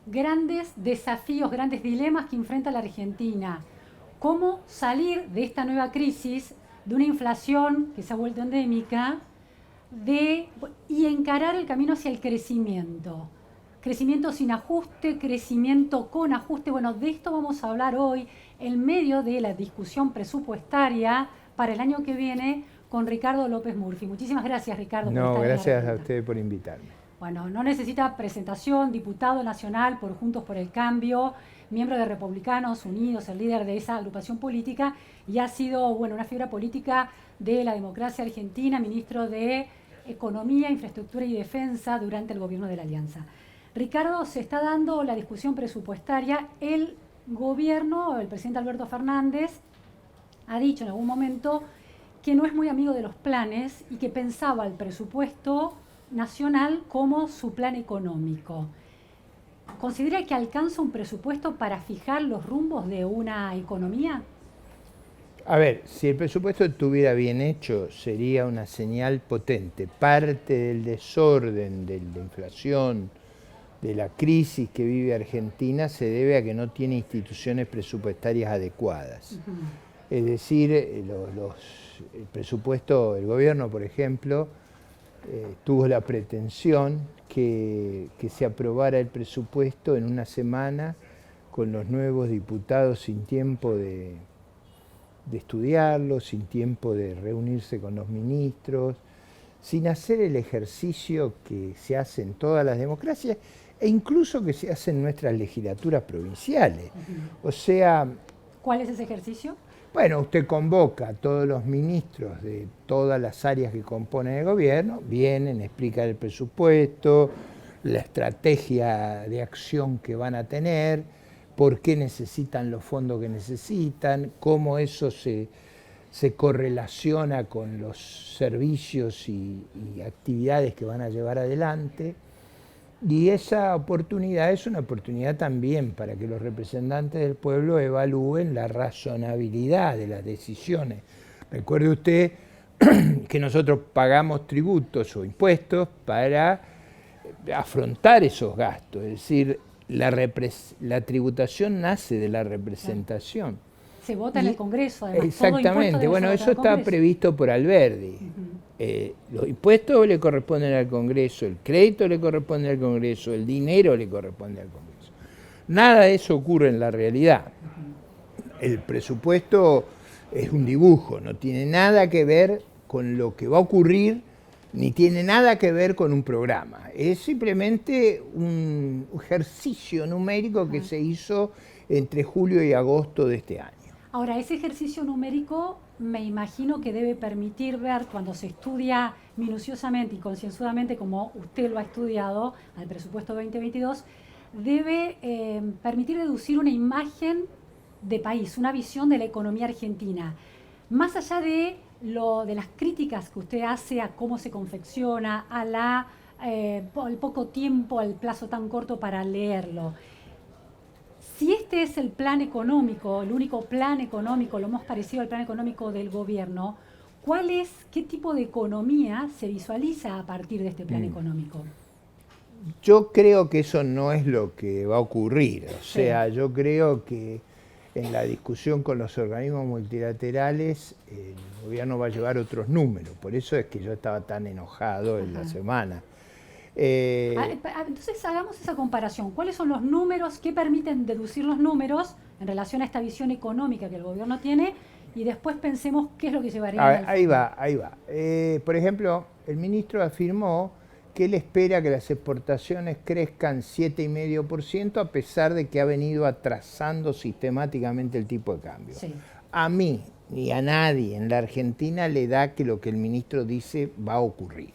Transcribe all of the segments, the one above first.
grandes desafíos, grandes dilemas que enfrenta la Argentina. ¿Cómo salir de esta nueva crisis, de una inflación que se ha vuelto endémica, y encarar el camino hacia el crecimiento? Crecimiento sin ajuste, crecimiento con ajuste. Bueno, de esto vamos a hablar hoy en medio de la discusión presupuestaria para el año que viene con Ricardo López Murphy. Muchísimas gracias, Ricardo, por estar en la Gracias a República. ustedes por invitarme. Bueno, no necesita presentación, diputado nacional por Juntos por el Cambio, miembro de Republicanos Unidos, el líder de esa agrupación política, y ha sido, bueno, una figura política de la democracia argentina, ministro de Economía, Infraestructura y Defensa durante el gobierno de la Alianza. Ricardo, se está dando la discusión presupuestaria. El gobierno, el presidente Alberto Fernández, ha dicho en algún momento que no es muy amigo de los planes y que pensaba el presupuesto nacional como su plan económico. ¿Considera que alcanza un presupuesto para fijar los rumbos de una economía? A ver, si el presupuesto estuviera bien hecho, sería una señal potente. Parte del desorden, de la inflación, de la crisis que vive Argentina se debe a que no tiene instituciones presupuestarias adecuadas. Es decir, el presupuesto, el gobierno, por ejemplo, tuvo la pretensión que se aprobara el presupuesto en una semana con los nuevos diputados sin tiempo de estudiarlo, sin tiempo de reunirse con los ministros, sin hacer el ejercicio que se hace en todas las democracias e incluso que se hace en nuestras legislaturas provinciales. O sea... ¿Cuál es ese ejercicio? Bueno, usted convoca a todos los ministros de todas las áreas que componen el gobierno, vienen, explican el presupuesto, la estrategia de acción que van a tener, por qué necesitan los fondos que necesitan, cómo eso se correlaciona con los servicios y actividades que van a llevar adelante. Y esa oportunidad es una oportunidad también para que los representantes del pueblo evalúen la razonabilidad de las decisiones. Recuerde usted que nosotros pagamos tributos o impuestos para afrontar esos gastos, es decir, la tributación nace de la representación. Se vota en el Congreso, además. Exactamente, bueno, eso está previsto por Alberdi. Los impuestos le corresponden al Congreso, el crédito le corresponde al Congreso, el dinero le corresponde al Congreso. Nada de eso ocurre en la realidad. El presupuesto es un dibujo, no tiene nada que ver con lo que va a ocurrir, ni tiene nada que ver con un programa. Es simplemente un ejercicio numérico que se hizo entre julio y agosto de este año. Ahora, ese ejercicio numérico me imagino que debe permitir ver, cuando se estudia minuciosamente y concienzudamente, como usted lo ha estudiado, al presupuesto 2022, debe permitir deducir una imagen de país, una visión de la economía argentina. Más allá de las críticas que usted hace a cómo se confecciona, al poco tiempo, al plazo tan corto para leerlo. Si este es el plan económico, el único plan económico, lo más parecido al plan económico del gobierno, ¿qué tipo de economía se visualiza a partir de este plan económico? Yo creo que eso no es lo que va a ocurrir. O sea, yo creo que en la discusión con los organismos multilaterales el gobierno va a llevar otros números. Por eso es que yo estaba tan enojado en la semana. Entonces hagamos esa comparación. ¿Cuáles son los números que permiten deducir los números en relación a esta visión económica que el gobierno tiene? Y después pensemos qué es lo que llevaría. Ahí va. Por ejemplo, el ministro afirmó que él espera que las exportaciones crezcan 7,5% a pesar de que ha venido atrasando sistemáticamente el tipo de cambio. Sí. A mí ni a nadie en la Argentina le da que lo que el ministro dice va a ocurrir.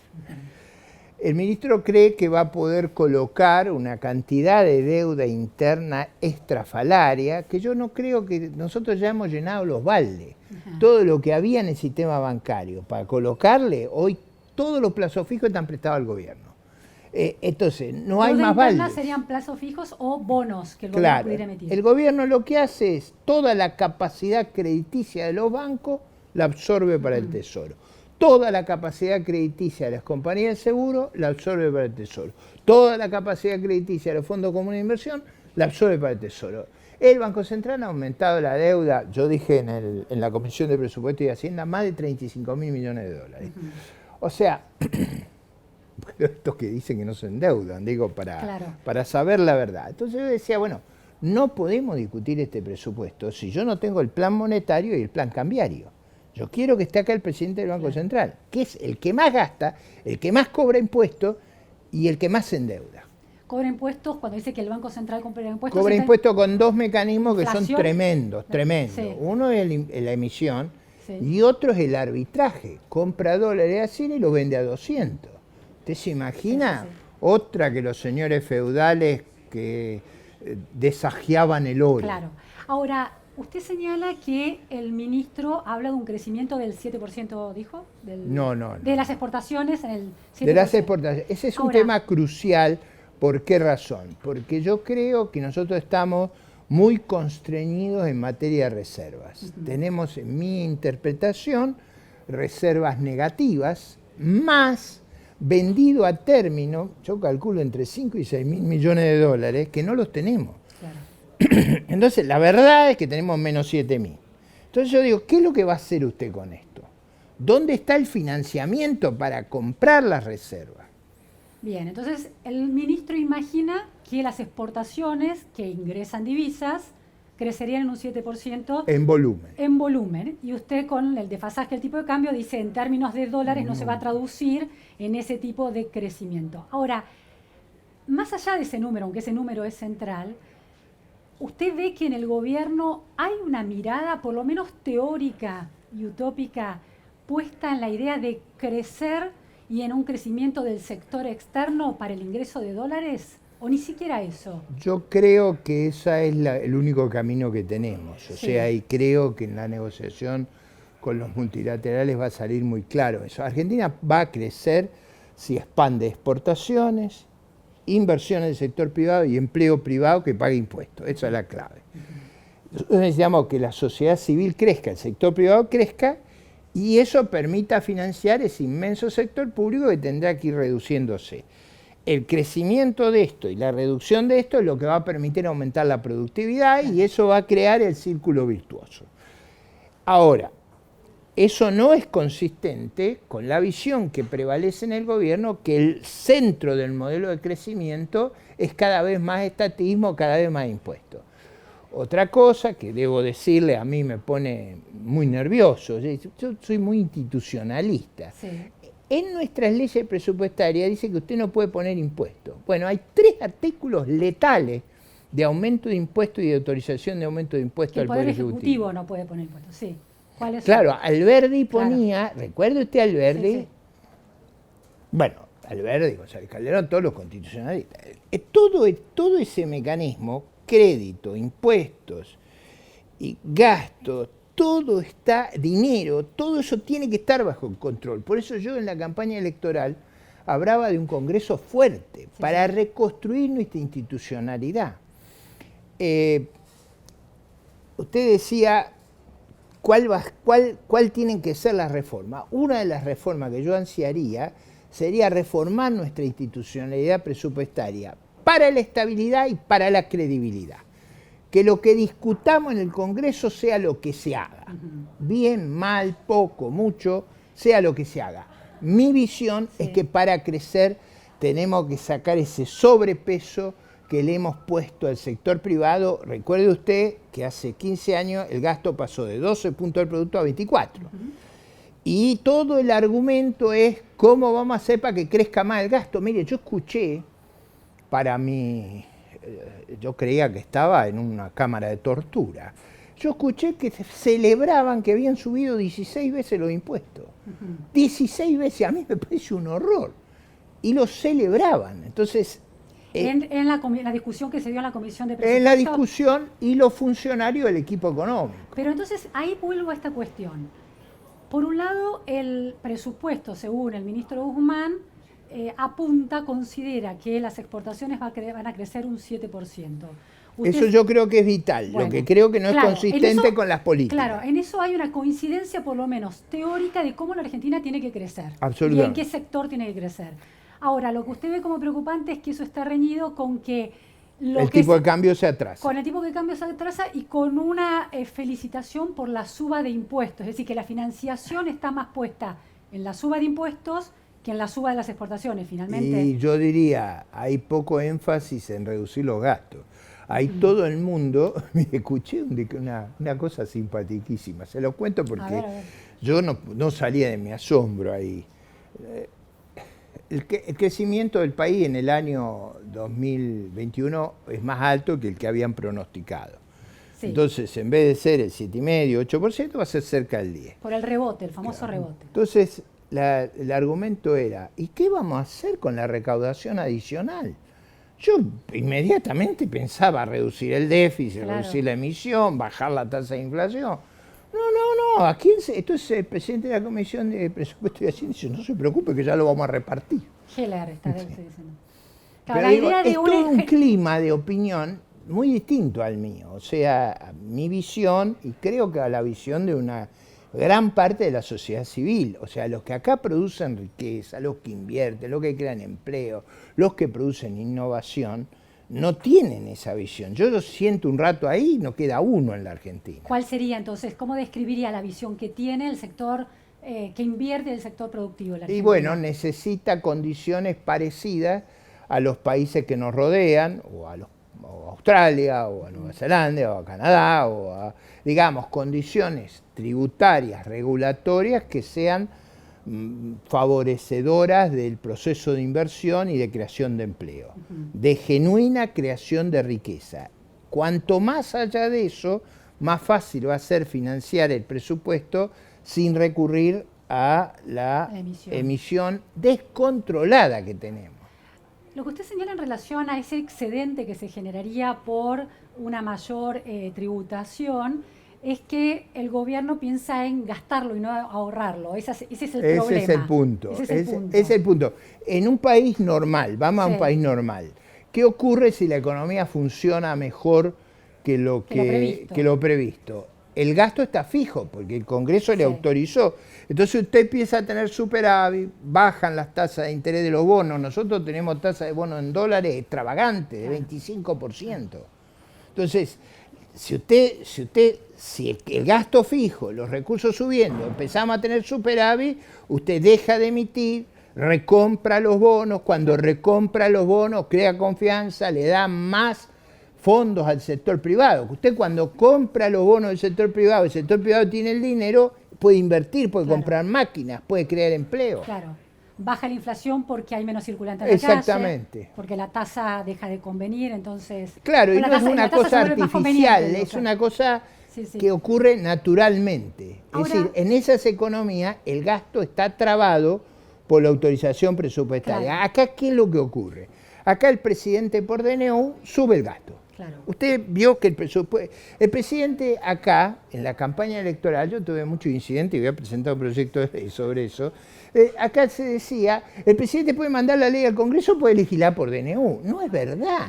El ministro cree que va a poder colocar una cantidad de deuda interna estrafalaria que yo no creo que nosotros ya hemos llenado los baldes. Todo lo que había en el sistema bancario para colocarle, hoy todos los plazos fijos están prestados al gobierno. Entonces, no hay más baldes. ¿Serían plazos fijos o bonos que el gobierno pudiera emitir? El gobierno lo que hace es toda la capacidad crediticia de los bancos la absorbe para el Tesoro. toda la capacidad crediticia de las compañías de seguro la absorbe para el Tesoro. Toda la capacidad crediticia de los fondos comunes de inversión la absorbe para el Tesoro. El Banco Central ha aumentado la deuda, yo dije en la Comisión de Presupuesto y Hacienda, más de 35.000 millones de dólares. O sea, estos que dicen que no se endeudan, digo, para saber la verdad. Entonces yo decía, bueno, no podemos discutir este presupuesto si yo no tengo el plan monetario y el plan cambiario. Yo quiero que esté acá el presidente del Banco Central, que es el que más gasta, el que más cobra impuestos y el que más se endeuda. Cobra impuestos, cuando dice que el Banco Central cobra impuestos... Cobra impuestos con dos mecanismos que ¿inflación? Son tremendos. Sí. Uno es la emisión y otro es el arbitraje. Compra dólares a 100 y los vende a 200. ¿Usted se imagina? Otra que los señores feudales que desagiaban el oro. Claro. Ahora, usted señala que el ministro habla de un crecimiento del 7%, ¿dijo? No. De las exportaciones en el 7%. De las exportaciones. Ese es un tema crucial. ¿Por qué razón? Porque yo creo que nosotros estamos muy constreñidos en materia de reservas. Tenemos, en mi interpretación, reservas negativas, más vendido a término, yo calculo entre 5 y 6 mil millones de dólares, que no los tenemos. Claro. Entonces, la verdad es que tenemos menos 7 mil. Entonces yo digo, ¿qué es lo que va a hacer usted con esto? ¿Dónde está el financiamiento para comprar las reservas? Bien, entonces el ministro imagina que las exportaciones que ingresan divisas crecerían en un 7%. En volumen. En volumen. Y usted con el desfasaje del tipo de cambio dice en términos de dólares no se va a traducir en ese tipo de crecimiento. Ahora, más allá de ese número, aunque ese número es central, ¿usted ve que en el gobierno hay una mirada, por lo menos teórica y utópica, puesta en la idea de crecer y en un crecimiento del sector externo para el ingreso de dólares? ¿O ni siquiera eso? Yo creo que ese es el único camino que tenemos. O sea, y creo que en la negociación con los multilaterales va a salir muy claro eso. Argentina va a crecer si expande exportaciones, inversión en el sector privado y empleo privado que pague impuestos. Esa es la clave. Nosotros necesitamos que la sociedad civil crezca, el sector privado crezca, y eso permita financiar ese inmenso sector público que tendrá que ir reduciéndose. El crecimiento de esto y la reducción de esto es lo que va a permitir aumentar la productividad y eso va a crear el círculo virtuoso. Ahora, eso no es consistente con la visión que prevalece en el gobierno, que el centro del modelo de crecimiento es cada vez más estatismo, cada vez más impuestos. Otra cosa que debo decirle, a mí me pone muy nervioso, yo soy muy institucionalista. Sí. En nuestras leyes presupuestarias dice que usted no puede poner impuestos. Bueno, hay 3 artículos letales de aumento de impuestos y de autorización de aumento de impuestos al Poder Ejecutivo. El Ejecutivo no puede poner impuestos, sí. ¿Cuáles son? Claro, Alberdi ponía, ¿recuerda usted Alberdi? Sí. Bueno, Alberdi, González Calderón, todos los constitucionalistas. Todo ese mecanismo, crédito, impuestos y gastos, todo está, dinero, todo eso tiene que estar bajo control. Por eso yo en la campaña electoral hablaba de un Congreso fuerte para reconstruir nuestra institucionalidad. Usted decía, ¿cuál tienen que ser las reformas? Una de las reformas que yo ansiaría sería reformar nuestra institucionalidad presupuestaria para la estabilidad y para la credibilidad. Que lo que discutamos en el Congreso sea lo que se haga. Bien, mal, poco, mucho, sea lo que se haga. Mi visión es que para crecer tenemos que sacar ese sobrepeso que le hemos puesto al sector privado. Recuerde usted que hace 15 años el gasto pasó de 12 puntos del producto a 24. Y todo el argumento es cómo vamos a hacer para que crezca más el gasto. Mire, yo escuché, yo creía que estaba en una cámara de tortura. Yo escuché que celebraban que habían subido 16 veces los impuestos. 16 veces, a mí me parece un horror. Y lo celebraban. Entonces, en la discusión que se dio en la Comisión de Presupuesto. En la discusión y los funcionarios del equipo económico. Pero entonces ahí vuelvo a esta cuestión. Por un lado, el presupuesto, según el ministro Guzmán, considera que las exportaciones van a crecer un 7%. Eso yo creo que es vital, Bueno, lo que creo que no claro, es consistente eso, con las políticas. Claro, en eso hay una coincidencia por lo menos teórica de cómo la Argentina tiene que crecer y Absolutamente. en qué sector tiene que crecer. Ahora, lo que usted ve como preocupante es que eso está reñido con que el tipo de cambio se atrasa. Con el tipo de cambio se atrasa y con una felicitación por la suba de impuestos. Es decir, que la financiación está más puesta en la suba de impuestos que en la suba de las exportaciones, finalmente. Y yo diría, hay poco énfasis en reducir los gastos. Hay todo el mundo, me escuché una cosa simpaticísima, se lo cuento porque A ver. yo no salía de mi asombro ahí. El crecimiento del país en el año 2021 es más alto que el que habían pronosticado. Sí. Entonces, en vez de ser el 7,5, 8%, va a ser cerca del 10%. Por el rebote, el famoso rebote. Entonces, el argumento era, ¿y qué vamos a hacer con la recaudación adicional? Yo inmediatamente pensaba reducir el déficit, reducir la emisión, bajar la tasa de inflación. No, ¿a quién entonces el presidente de la Comisión de Presupuesto y Hacienda dice, no se preocupe que ya lo vamos a repartir. Heller está diciendo. Claro, pero digo, es todo un clima de opinión muy distinto al mío, o sea, a mi visión y creo que a la visión de una gran parte de la sociedad civil, o sea, los que acá producen riqueza, los que invierten, los que crean empleo, los que producen innovación, no tienen esa visión. Yo lo siento un rato ahí y no queda uno en la Argentina. ¿Cuál sería entonces, cómo describiría la visión que tiene el sector, que invierte el sector productivo de la Argentina? Y bueno, necesita condiciones parecidas a los países que nos rodean, o a Australia, o a Nueva Zelanda, o a Canadá, o a, digamos, condiciones tributarias, regulatorias que sean favorecedoras del proceso de inversión y de creación de empleo, de genuina creación de riqueza. Cuanto más allá de eso, más fácil va a ser financiar el presupuesto sin recurrir a la emisión descontrolada que tenemos. Lo que usted señala en relación a ese excedente que se generaría por una mayor tributación es que el gobierno piensa en gastarlo y no ahorrarlo. Ese es el problema. Ese es el punto. Ese es el punto. En un país normal, vamos a un país normal, ¿qué ocurre si la economía funciona mejor que lo previsto? El gasto está fijo, porque el Congreso le autorizó. Entonces usted empieza a tener superávit, bajan las tasas de interés de los bonos. Nosotros tenemos tasas de bonos en dólares extravagantes, de 25%. Entonces, si el gasto fijo, los recursos subiendo, empezamos a tener superávit, usted deja de emitir, recompra los bonos, cuando recompra los bonos crea confianza, le da más fondos al sector privado. Usted cuando compra los bonos del sector privado, el sector privado tiene el dinero, puede invertir, puede comprar máquinas, puede crear empleo. Claro. Baja la inflación porque hay menos circulante en la calle, porque la tasa deja de convenir, entonces... Claro, y no es una cosa artificial, es una cosa que ocurre naturalmente. Ahora, es decir, en esas economías el gasto está trabado por la autorización presupuestaria. Claro. Acá, ¿qué es lo que ocurre? Acá el presidente por DNU sube el gasto. Claro. Usted vio que el presidente acá, en la campaña electoral, yo tuve muchos incidentes y voy a presentar un proyecto sobre eso, acá se decía, el presidente puede mandar la ley al Congreso, puede legislar por DNU. No es verdad.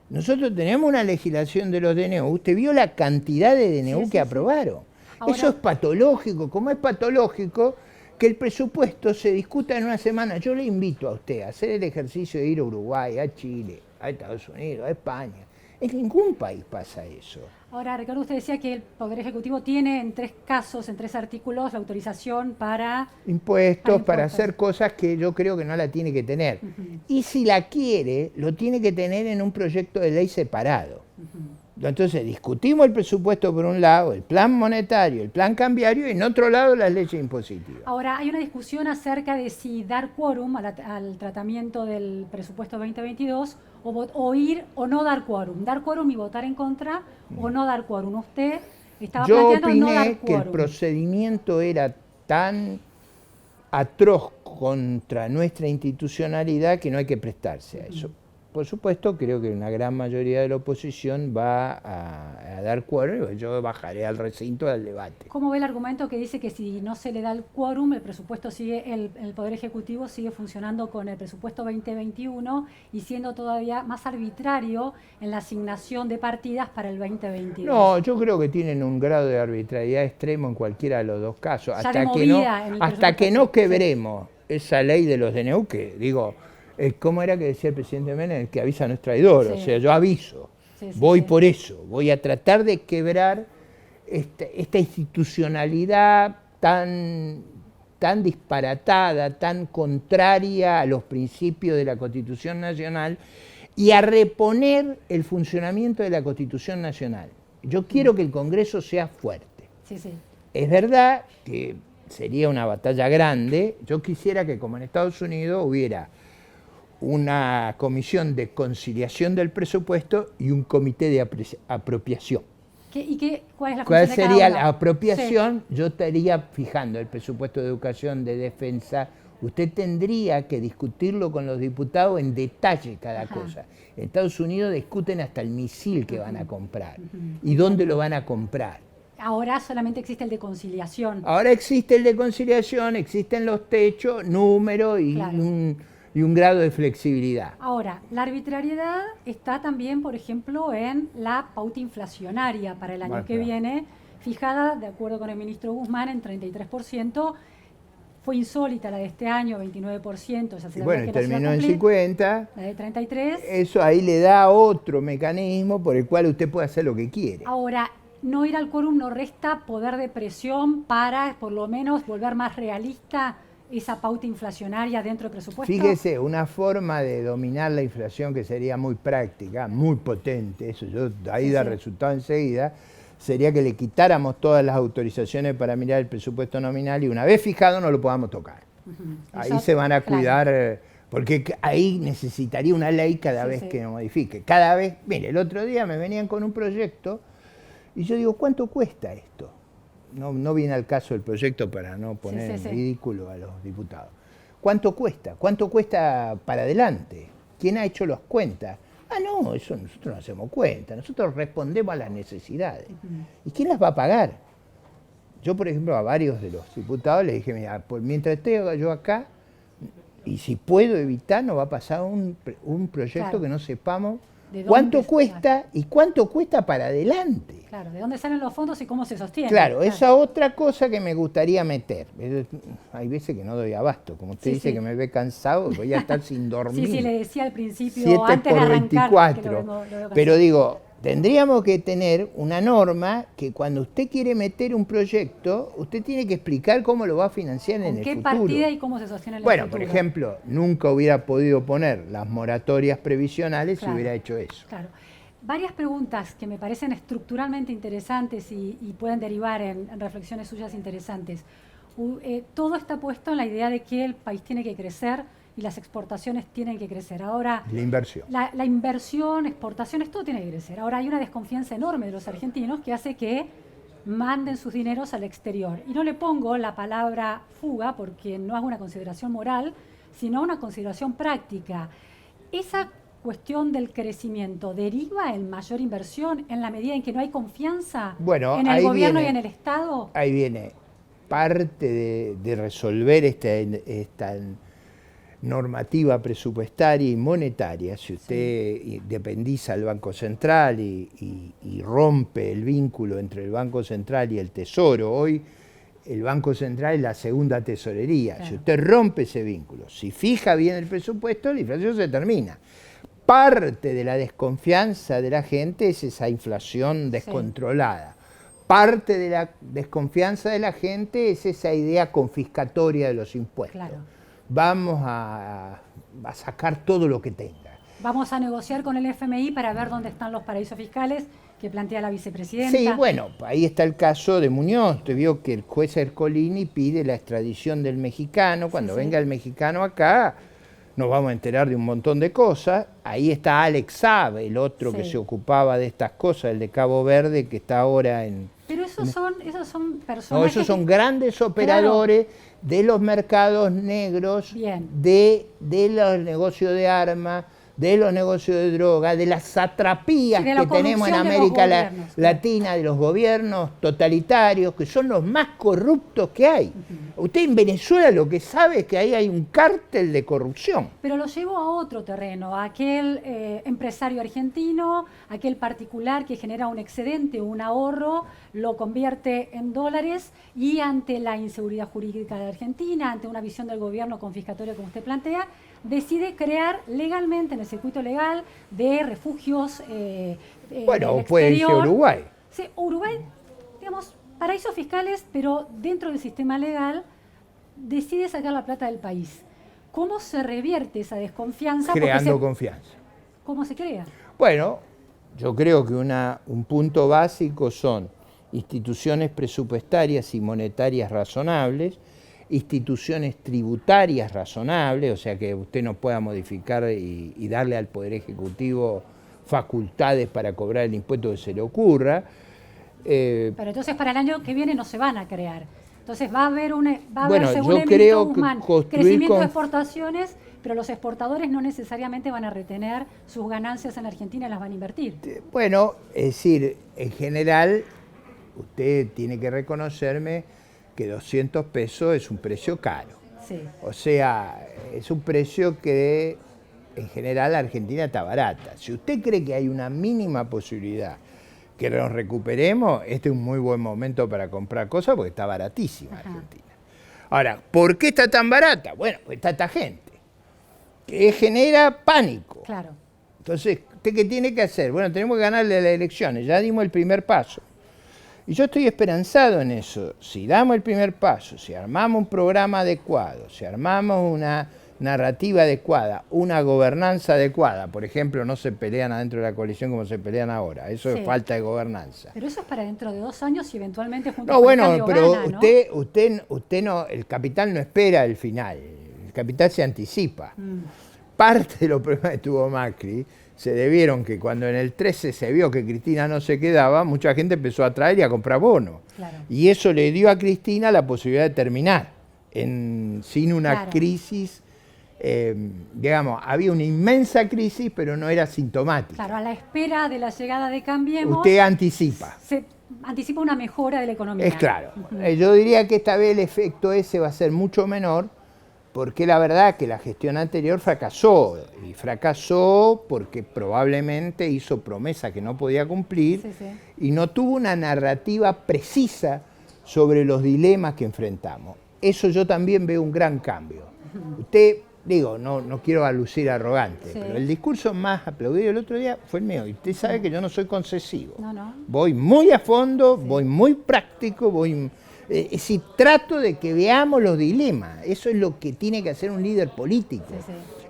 Nosotros tenemos una legislación de los DNU. Usted vio la cantidad de DNU que aprobaron. Ahora, eso es patológico. Como es patológico que el presupuesto se discuta en una semana. Yo le invito a usted a hacer el ejercicio de ir a Uruguay, a Chile, a Estados Unidos, a España. En ningún país pasa eso. Ahora, Ricardo, usted decía que el Poder Ejecutivo tiene en 3 casos, en 3 artículos, la autorización para impuestos, para hacer cosas que yo creo que no la tiene que tener. Y si la quiere, lo tiene que tener en un proyecto de ley separado. Entonces discutimos el presupuesto por un lado, el plan monetario, el plan cambiario y en otro lado las leyes impositivas. Ahora, hay una discusión acerca de si dar quórum al tratamiento del presupuesto 2022 o ir o no dar quórum y votar en contra o no dar quórum. Usted estaba planteando no dar quórum. Yo opiné que el procedimiento era tan atroz contra nuestra institucionalidad que no hay que prestarse a eso. por supuesto, creo que una gran mayoría de la oposición va a dar quórum y yo bajaré al recinto del debate. ¿Cómo ve el argumento que dice que si no se le da el quórum, el presupuesto sigue, el Poder Ejecutivo sigue funcionando con el presupuesto 2021 y siendo todavía más arbitrario en la asignación de partidas para el 2022? No, yo creo que tienen un grado de arbitrariedad extremo en cualquiera de los dos casos. Ya Hasta que no quebremos esa ley de los DNU, que digo, ¿cómo era que decía el presidente Menem? El que avisa no es traidor. Sí. O sea, yo aviso, voy por eso, voy a tratar de quebrar esta institucionalidad tan disparatada, tan contraria a los principios de la Constitución Nacional y a reponer el funcionamiento de la Constitución Nacional. Yo quiero que el Congreso sea fuerte. Es verdad que sería una batalla grande. Yo quisiera que, como en Estados Unidos, hubiera una comisión de conciliación del presupuesto y un comité de apropiación. ¿Cuál es la ¿Cuál función de sería cada uno? la apropiación? Sí. Yo estaría fijando el presupuesto de educación, de defensa. Usted tendría que discutirlo con los diputados en detalle cada cosa. En Estados Unidos discuten hasta el misil que van a comprar y dónde lo van a comprar. Ahora solamente existe el de conciliación. Ahora existe el de conciliación, existen los techos, números y un grado de flexibilidad. Ahora, la arbitrariedad está también, por ejemplo, en la pauta inflacionaria para el año que viene, fijada, de acuerdo con el ministro Guzmán, en 33%. Fue insólita la de este año, 29%. Ya se bueno, y terminó en 50. La de 33. Eso ahí le da otro mecanismo por el cual usted puede hacer lo que quiere. Ahora, no ir al quórum no resta poder de presión para, por lo menos, volver más realista esa pauta inflacionaria dentro del presupuesto. Fíjese, una forma de dominar la inflación que sería muy práctica, muy potente, eso ahí da resultado enseguida, sería que le quitáramos todas las autorizaciones para mirar el presupuesto nominal y una vez fijado no lo podamos tocar. Ahí se van a cuidar, porque ahí necesitaría una ley cada vez que lo modifique. Cada vez, mire, el otro día me venían con un proyecto y yo digo, ¿cuánto cuesta esto? No viene al caso el proyecto para no poner en ridículo a los diputados. ¿Cuánto cuesta? ¿Cuánto cuesta para adelante? ¿Quién ha hecho las cuentas? No, eso nosotros no hacemos cuenta, nosotros respondemos a las necesidades. ¿Y quién las va a pagar? Yo, por ejemplo, a varios de los diputados les dije, mira, mientras esté yo acá, y si puedo evitar, no va a pasar un proyecto que no sepamos cuánto cuesta y cuánto cuesta para adelante. Claro, de dónde salen los fondos y cómo se sostienen. Claro, esa otra cosa que me gustaría meter. Hay veces que no doy abasto, como usted dice que me ve cansado, voy a estar sin dormir. Sí, le decía al principio, 7 antes por de arrancar, 24. Lo Pero digo, tendríamos que tener una norma que cuando usted quiere meter un proyecto, usted tiene que explicar cómo lo va a financiar en el futuro. ¿Qué partida y cómo se sostiene en el futuro? futuro? Por ejemplo, nunca hubiera podido poner las moratorias previsionales si hubiera hecho eso. Claro. Varias preguntas que me parecen estructuralmente interesantes y pueden derivar en reflexiones suyas interesantes. Todo está puesto en la idea de que el país tiene que crecer y las exportaciones tienen que crecer. Ahora, la inversión. La inversión, exportaciones, todo tiene que crecer. Ahora hay una desconfianza enorme de los argentinos que hace que manden sus dineros al exterior. Y no le pongo la palabra fuga porque no es una consideración moral, sino una consideración práctica. Esa cuestión del crecimiento deriva en mayor inversión en la medida en que no hay confianza en el gobierno y en el Estado. Ahí viene parte de resolver esta normativa presupuestaria y monetaria. Si usted dependiza al Banco Central y rompe el vínculo entre el Banco Central y el Tesoro, hoy el Banco Central es la segunda tesorería. Claro. Si usted rompe ese vínculo, si fija bien el presupuesto, la inflación se termina. Parte de la desconfianza de la gente es esa inflación descontrolada. Parte de la desconfianza de la gente es esa idea confiscatoria de los impuestos. Claro. Vamos a sacar todo lo que tenga. Vamos a negociar con el FMI para ver dónde están los paraísos fiscales que plantea la vicepresidenta. Sí, bueno, ahí está el caso de Muñoz. Usted vio que el juez Ercolini pide la extradición del mexicano. Cuando venga el mexicano acá, nos vamos a enterar de un montón de cosas. Ahí está Alex Saab, el otro que se ocupaba de estas cosas, el de Cabo Verde, que está ahora en... Pero esos son personas... No, esos son grandes operadores de los mercados negros, de los negocios de armas, de los negocios de droga, de las satrapías de la que tenemos en corrupción de los América gobiernos, Latina, de los gobiernos totalitarios, que son los más corruptos que hay. Usted en Venezuela lo que sabe es que ahí hay un cártel de corrupción. Pero lo llevo a otro terreno, a aquel empresario argentino, aquel particular que genera un excedente, un ahorro, lo convierte en dólares y ante la inseguridad jurídica de Argentina, ante una visión del gobierno confiscatoria como usted plantea, decide crear legalmente en el circuito legal de refugios Bueno, puede irse a Uruguay. Sí, Uruguay, digamos, paraísos fiscales, pero dentro del sistema legal decide sacar la plata del país. ¿Cómo se revierte esa desconfianza? Creando confianza. ¿Cómo se crea? Bueno, yo creo que un punto básico son instituciones presupuestarias y monetarias razonables, instituciones tributarias razonables, o sea que usted no pueda modificar y darle al Poder Ejecutivo facultades para cobrar el impuesto que se le ocurra. Pero entonces para el año que viene no se van a crear. Entonces va a haber, bueno, según yo el creo ministro que Guzmán, crecimiento de exportaciones, pero los exportadores no necesariamente van a retener sus ganancias en Argentina y las van a invertir. Bueno, es decir, en general, usted tiene que reconocerme que 200 pesos es un precio caro. Sí. O sea, es un precio que en general la Argentina está barata. Si usted cree que hay una mínima posibilidad que nos recuperemos, este es un muy buen momento para comprar cosas porque está baratísima Argentina. Ahora, ¿por qué está tan barata? Bueno, pues está esta gente que genera pánico. Claro. Entonces, ¿usted qué tiene que hacer? Bueno, tenemos que ganarle las elecciones, ya dimos el primer paso. Y yo estoy esperanzado en eso. Si damos el primer paso, si armamos un programa adecuado, si armamos una narrativa adecuada, una gobernanza adecuada, por ejemplo, no se pelean adentro de la coalición como se pelean ahora, eso es falta de gobernanza. Pero eso es para dentro de 2 años y eventualmente junto No, con el bueno, cambio pero gana, usted no, el capital no espera el final, el capital se anticipa. Parte de los problemas que tuvo Macri se debieron que cuando en el 13 se vio que Cristina no se quedaba, mucha gente empezó a traer y a comprar bonos. Claro. Y eso le dio a Cristina la posibilidad de terminar sin una crisis. Digamos, había una inmensa crisis, pero no era sintomática. Claro, a la espera de la llegada de Cambiemos, usted anticipa. Se anticipa una mejora de la economía. Es claro. Yo diría que esta vez el efecto ese va a ser mucho menor, porque la verdad que la gestión anterior fracasó, y fracasó porque probablemente hizo promesas que no podía cumplir y no tuvo una narrativa precisa sobre los dilemas que enfrentamos. Eso yo también veo un gran cambio. Usted... Digo, no quiero lucir arrogante, pero el discurso más aplaudido el otro día fue el mío. Y usted sabe que yo no soy concesivo. Voy muy a fondo, voy muy práctico, es decir, trato de que veamos los dilemas. Eso es lo que tiene que hacer un líder político.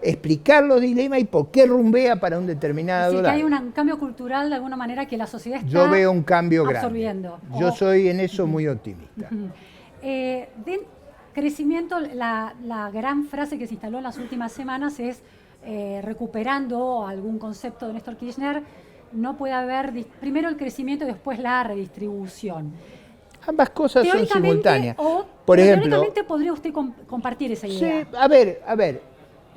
Explicar los dilemas y por qué rumbea para un determinado lado. Que hay un cambio cultural de alguna manera que la sociedad está Yo veo un cambio absorbiendo. Grande. Yo soy en eso muy optimista. Crecimiento, la gran frase que se instaló en las últimas semanas es, recuperando algún concepto de Néstor Kirchner, no puede haber primero el crecimiento y después la redistribución. Ambas cosas son simultáneas. Por ejemplo, teóricamente podría usted compartir esa idea. Sí, a ver,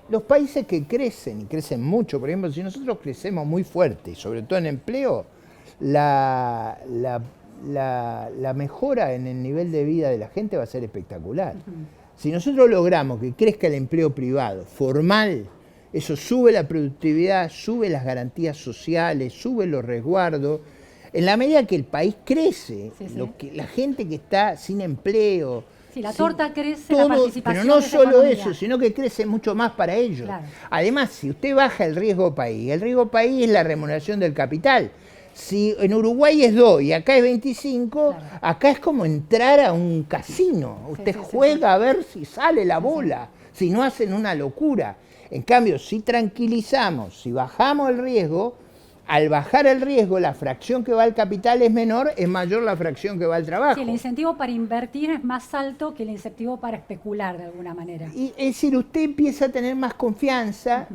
los países que crecen, y crecen mucho, por ejemplo, si nosotros crecemos muy fuerte, y sobre todo en empleo, la mejora en el nivel de vida de la gente va a ser espectacular. Si nosotros logramos que crezca el empleo privado, formal, eso sube la productividad, sube las garantías sociales, sube los resguardos. En la medida que el país crece, la gente que está sin empleo... la torta crece, la participación. Pero no solo eso, sino que crece mucho más para ellos. Claro. Además, si usted baja el riesgo país, el riesgo país es la remuneración del capital. Si en Uruguay es 2 y acá es 25, acá es como entrar a un casino. Usted juega a ver si sale la bola, si no hacen una locura. En cambio, si tranquilizamos, si bajamos el riesgo, al bajar el riesgo, la fracción que va al capital es menor, es mayor la fracción que va al trabajo. Sí, el incentivo para invertir es más alto que el incentivo para especular, de alguna manera. Y, es decir, usted empieza a tener más confianza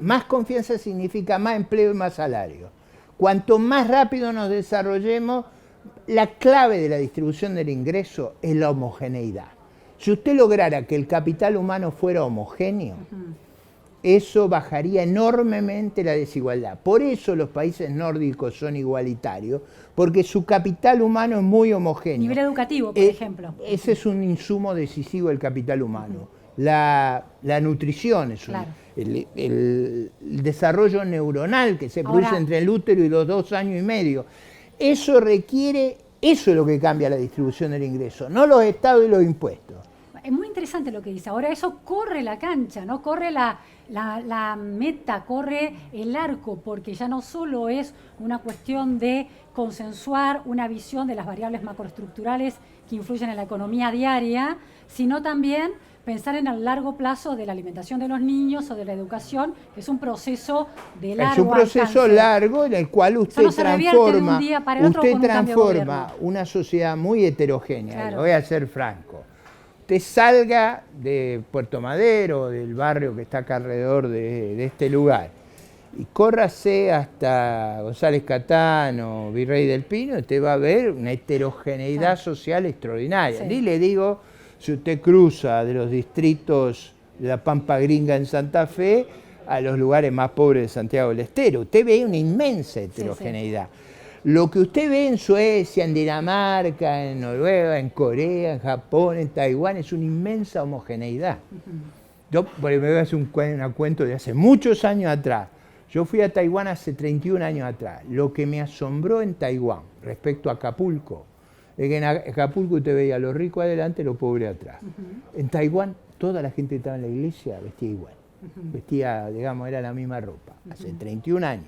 significa más empleo y más salario. Cuanto más rápido nos desarrollemos, la clave de la distribución del ingreso es la homogeneidad. Si usted lograra que el capital humano fuera homogéneo, eso bajaría enormemente la desigualdad. Por eso los países nórdicos son igualitarios, porque su capital humano es muy homogéneo. Nivel educativo, por ejemplo. Ese es un insumo decisivo del capital humano. La nutrición es claro. el desarrollo neuronal que se produce entre el útero y los 2 años y medio. Eso requiere, eso es lo que cambia la distribución del ingreso, no los estados y los impuestos. Es muy interesante lo que dice. Ahora eso corre la cancha, ¿no? Corre la meta, corre el arco, porque ya no solo es una cuestión de consensuar una visión de las variables macroestructurales que influyen en la economía diaria, sino también pensar en el largo plazo de la alimentación de los niños o de la educación, que es un proceso de largo alcance. Es un proceso alcance. largo en el cual usted no transforma, un día para el otro usted transforma una sociedad muy heterogénea. Claro. Lo voy a ser franco. Usted salga de Puerto Madero, del barrio que está acá alrededor de este lugar, y córrase hasta González Catán o Virrey del Pino, usted va a ver una heterogeneidad social extraordinaria. Sí. Y le digo, si usted cruza de los distritos de la Pampa Gringa en Santa Fe a los lugares más pobres de Santiago del Estero, usted ve una inmensa heterogeneidad. Sí. Lo que usted ve en Suecia, en Dinamarca, en Noruega, en Corea, en Japón, en Taiwán, es una inmensa homogeneidad. Yo me voy a hacer un cuento de hace muchos años atrás. Yo fui a Taiwán hace 31 años atrás. Lo que me asombró en Taiwán respecto a Acapulco, es que en Acapulco usted veía a los ricos adelante y los pobres atrás. En Taiwán toda la gente que estaba en la iglesia vestía igual. Vestía, digamos, era la misma ropa, hace 31 años.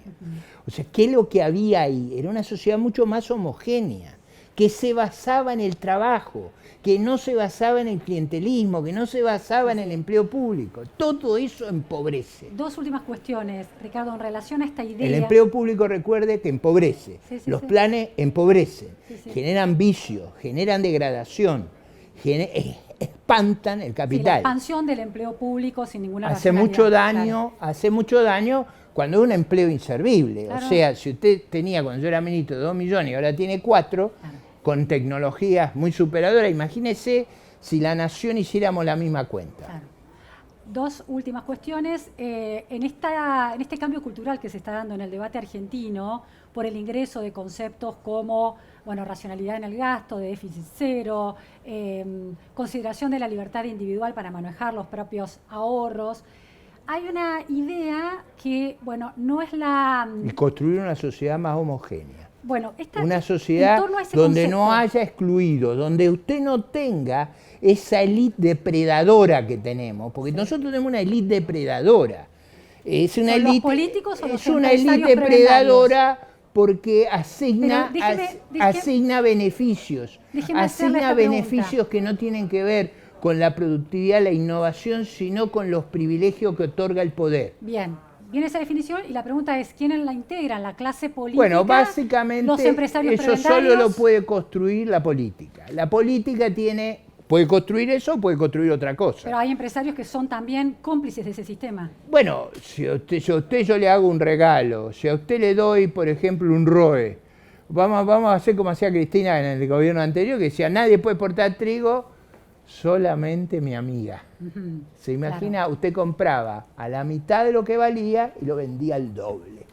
O sea, ¿qué es lo que había ahí? Era una sociedad mucho más homogénea, que se basaba en el trabajo, que no se basaba en el clientelismo, que no se basaba en el empleo público. Todo eso empobrece. 2 últimas cuestiones, Ricardo, en relación a esta idea. El empleo público, recuerde que empobrece. Los planes empobrecen, generan vicios, generan degradación, espantan el capital. La expansión del empleo público sin ninguna hace mucho daño, hace mucho daño cuando es un empleo inservible. Claro. O sea, si usted tenía cuando yo era ministro 2 millones y ahora tiene 4, con tecnologías muy superadoras, imagínese si la nación hiciéramos la misma cuenta. Claro. 2 últimas cuestiones. En este cambio cultural que se está dando en el debate argentino, por el ingreso de conceptos como racionalidad en el gasto, de déficit cero, consideración de la libertad individual para manejar los propios ahorros, hay una idea que, no es la... Y construir una sociedad más homogénea. Una sociedad donde no haya excluidos, donde usted no tenga esa élite depredadora que tenemos, porque nosotros tenemos una élite depredadora. Es una élite, los políticos o los una élite depredadora porque asigna beneficios, que no tienen que ver con la productividad, la innovación, sino con los privilegios que otorga el poder. Bien. Viene esa definición y la pregunta es, ¿quiénes la integran? ¿La clase política? Básicamente los empresarios eso solo lo puede construir la política. La política puede construir eso o puede construir otra cosa. Pero hay empresarios que son también cómplices de ese sistema. Si a usted yo le hago un regalo, si a usted le doy, por ejemplo, un ROE, vamos a hacer como hacía Cristina en el gobierno anterior, que decía, nadie puede portar trigo, solamente mi amiga. Se imagina, usted compraba a la mitad de lo que valía y lo vendía al doble.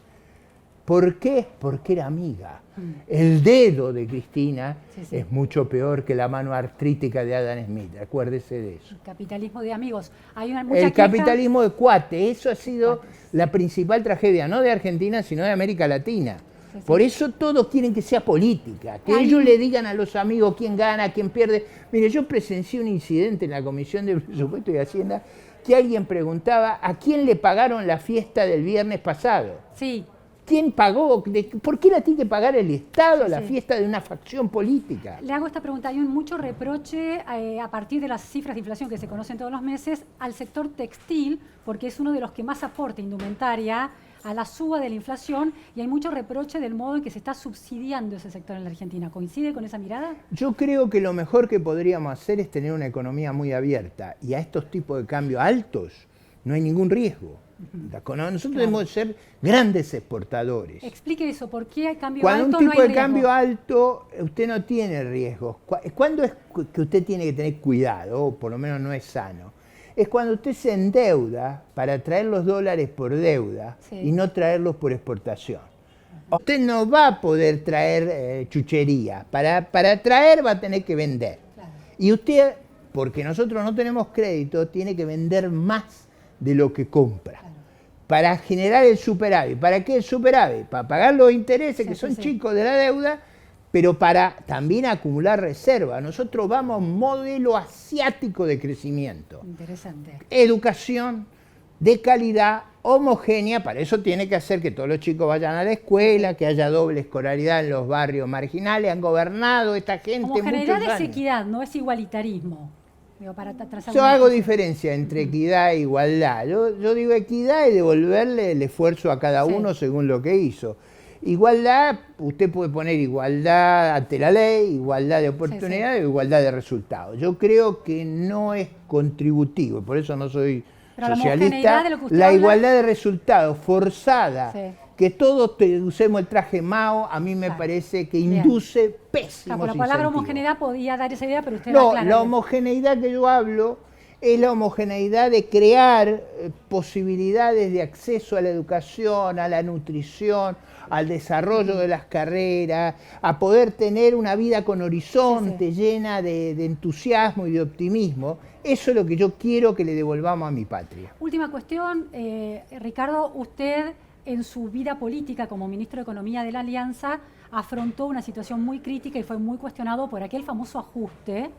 ¿Por qué? Porque era amiga. El dedo de Cristina es mucho peor que la mano artrítica de Adam Smith, acuérdese de eso. El capitalismo de amigos. Capitalismo de cuate, eso ha sido la principal tragedia, no de Argentina, sino de América Latina. Por eso todos quieren que sea política, que ellos le digan a los amigos quién gana, quién pierde. Mire, yo presencié un incidente en la Comisión de Presupuesto y Hacienda que alguien preguntaba a quién le pagaron la fiesta del viernes pasado. Sí. ¿Quién pagó? ¿Por qué la tiene que pagar el Estado la fiesta de una facción política? Le hago esta pregunta. Hay mucho reproche a partir de las cifras de inflación que se conocen todos los meses al sector textil, porque es uno de los que más aporta indumentaria a la suba de la inflación, y hay mucho reproche del modo en que se está subsidiando ese sector en la Argentina. ¿Coincide con esa mirada? Yo creo que lo mejor que podríamos hacer es tener una economía muy abierta, y a estos tipos de cambios altos no hay ningún riesgo. Nosotros debemos ser grandes exportadores. Explique eso, ¿por qué hay cambio Cuando alto? Cuando un tipo no de cambio alto, usted no tiene riesgos. ¿Cuándo es que usted tiene que tener cuidado, o por lo menos no es sano? es cuando usted se endeuda para traer los dólares por deuda y no traerlos por exportación. Usted no va a poder traer chuchería. Para traer va a tener que vender. Claro. Y usted, porque nosotros no tenemos crédito, tiene que vender más de lo que compra. Claro. Para generar el superávit. ¿Para qué el superávit? Para pagar los intereses que son chicos de la deuda, pero para también acumular reserva. Nosotros vamos a un modelo asiático de crecimiento. Interesante. Educación de calidad, homogénea, para eso tiene que hacer que todos los chicos vayan a la escuela, que haya doble escolaridad en los barrios marginales, han gobernado esta gente homogeneidad muchos años. Es equidad, no es igualitarismo. Digo, yo hago diferencia entre equidad e igualdad. Yo digo equidad y devolverle el esfuerzo a cada uno según lo que hizo. Igualdad, usted puede poner igualdad ante la ley, igualdad de oportunidades o igualdad de resultados. Yo creo que no es contributivo, por eso no soy socialista. La igualdad de resultados forzada, que todos usemos el traje Mao, a mí me parece que induce pésimos por la palabra homogeneidad podía dar esa idea, pero usted no, la homogeneidad que yo hablo es la homogeneidad de crear posibilidades de acceso a la educación, a la nutrición, al desarrollo de las carreras, a poder tener una vida con horizonte, llena de entusiasmo y de optimismo. Eso es lo que yo quiero que le devolvamos a mi patria. Última cuestión, Ricardo, usted en su vida política como ministro de Economía de la Alianza afrontó una situación muy crítica y fue muy cuestionado por aquel famoso ajuste.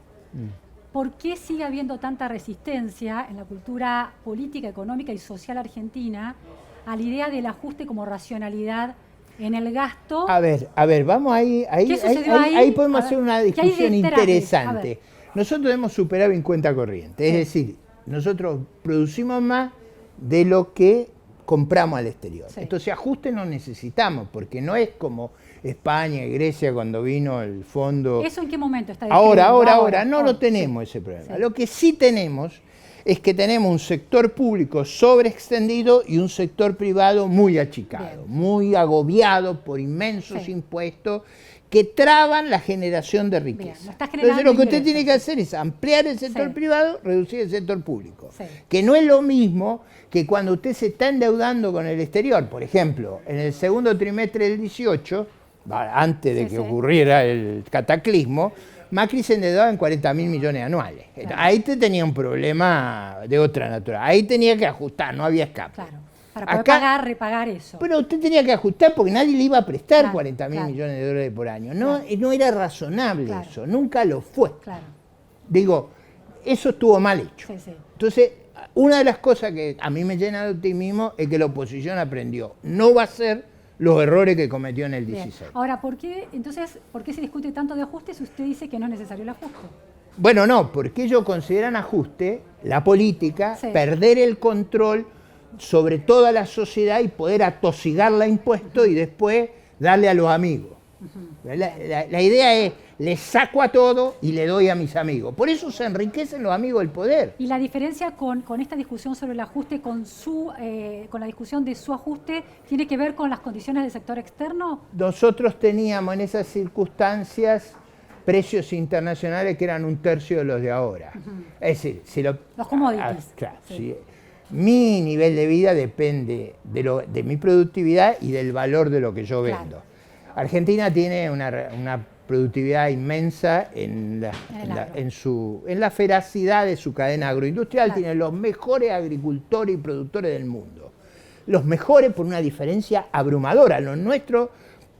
¿Por qué sigue habiendo tanta resistencia en la cultura política, económica y social argentina a la idea del ajuste como racionalidad en el gasto? A ver, vamos ahí podemos hacer una discusión interesante. Nosotros hemos superado en cuenta corriente, es decir, nosotros producimos más de lo que compramos al exterior. Entonces ajuste no necesitamos, porque no es como España y Grecia cuando vino el fondo. ¿Eso en qué momento está? Ahora, no lo tenemos ese problema. Lo que sí tenemos es que tenemos un sector público sobreextendido y un sector privado muy achicado, muy agobiado por inmensos impuestos que traban la generación de riqueza. Entonces lo que usted tiene que hacer es ampliar el sector privado, reducir el sector público, que no es lo mismo que cuando usted se está endeudando con el exterior. Por ejemplo, en el segundo trimestre del 18, antes de que ocurriera el cataclismo, Macri se endeudaba en 40.000 millones anuales. Ahí te tenía un problema de otra naturaleza. Ahí tenía que ajustar, no había escape. Para poder repagar eso. Pero usted tenía que ajustar porque nadie le iba a prestar 40.000 millones de dólares por año. No era razonable eso, nunca lo fue. Digo, eso estuvo mal hecho. Entonces, una de las cosas que a mí me llena de optimismo es que la oposición aprendió. No va a ser los errores que cometió en el 16. Ahora, ¿por qué se discute tanto de ajuste si usted dice que no es necesario el ajuste? Bueno, no, porque ellos consideran ajuste, la política, perder el control sobre toda la sociedad y poder atosigarla a impuestos y después darle a los amigos. La idea es, le saco a todo y le doy a mis amigos. Por eso se enriquecen los amigos del poder. ¿Y la diferencia con esta discusión sobre el ajuste, con la discusión de su ajuste, tiene que ver con las condiciones del sector externo? Nosotros teníamos en esas circunstancias precios internacionales que eran 1/3 de los de ahora. Es decir, los commodities. Mi nivel de vida depende de mi productividad y del valor de lo que yo vendo. Argentina tiene una productividad inmensa en la feracidad de su cadena agroindustrial. Tiene los mejores agricultores y productores del mundo. Los mejores por una diferencia abrumadora. Los nuestros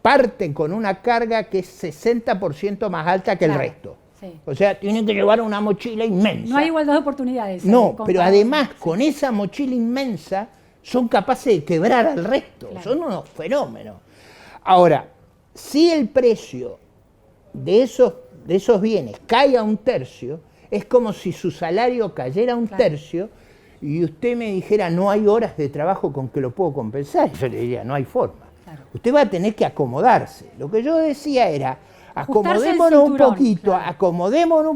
parten con una carga que es 60% más alta que el resto. O sea, tienen que llevar una mochila inmensa. No hay igualdad de oportunidades. No, pero además con esa mochila inmensa son capaces de quebrar al resto. Son unos fenómenos. Ahora, si el precio de esos bienes cae a 1/3, es como si su salario cayera a 1/3 y usted me dijera no hay horas de trabajo con que lo puedo compensar. Yo le diría, no hay forma. Usted va a tener que acomodarse. Lo que yo decía era, acomodémonos un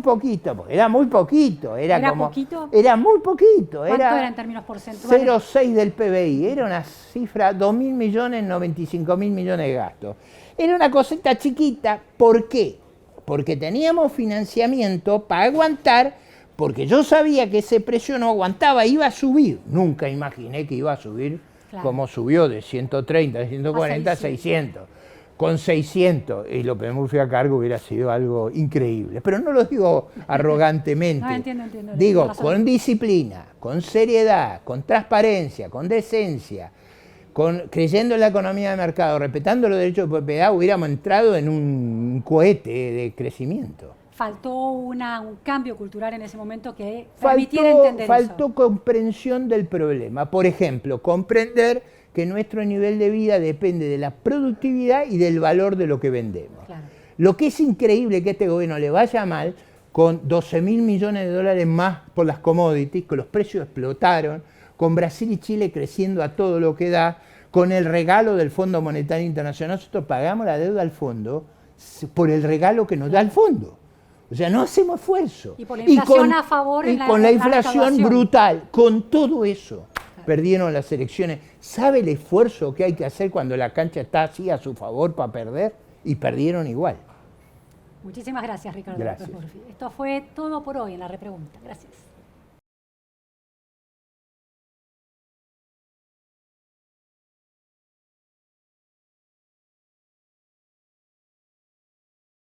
poquito, porque era muy poquito. ¿Era poquito? Era muy poquito. ¿Cuánto era en términos porcentuales? 0,6 del PBI, era una cifra, 2.000 millones, 95.000 millones de gastos. Era una cosita chiquita, ¿por qué? Porque teníamos financiamiento para aguantar porque yo sabía que ese precio no aguantaba, iba a subir. Nunca imaginé que iba a subir como subió de 130, de 140 a 600. Con 600 y López Murphy a cargo hubiera sido algo increíble. Pero no lo digo arrogantemente. No, entiendo. Digo, con disciplina, con seriedad, con transparencia, con decencia, creyendo en la economía de mercado, respetando los derechos de propiedad, hubiéramos entrado en un cohete de crecimiento. Faltó un cambio cultural en ese momento que permitiera entender faltó eso. Comprensión del problema. Por ejemplo, comprender que nuestro nivel de vida depende de la productividad y del valor de lo que vendemos. Claro. Lo que es increíble que a este gobierno le vaya mal, con 12.000 millones de dólares más por las commodities, que los precios explotaron, con Brasil y Chile creciendo a todo lo que da, con el regalo del Fondo Monetario Internacional. Nosotros pagamos la deuda al fondo por el regalo que nos da el fondo. O sea, no hacemos esfuerzo. Y por la inflación a favor. Y con la inflación brutal, con todo eso, perdieron las elecciones. ¿Sabe el esfuerzo que hay que hacer cuando la cancha está así a su favor para perder? Y perdieron igual. Muchísimas gracias, Ricardo Gracias. López Murphy. Esto fue todo por hoy en la repregunta. Gracias.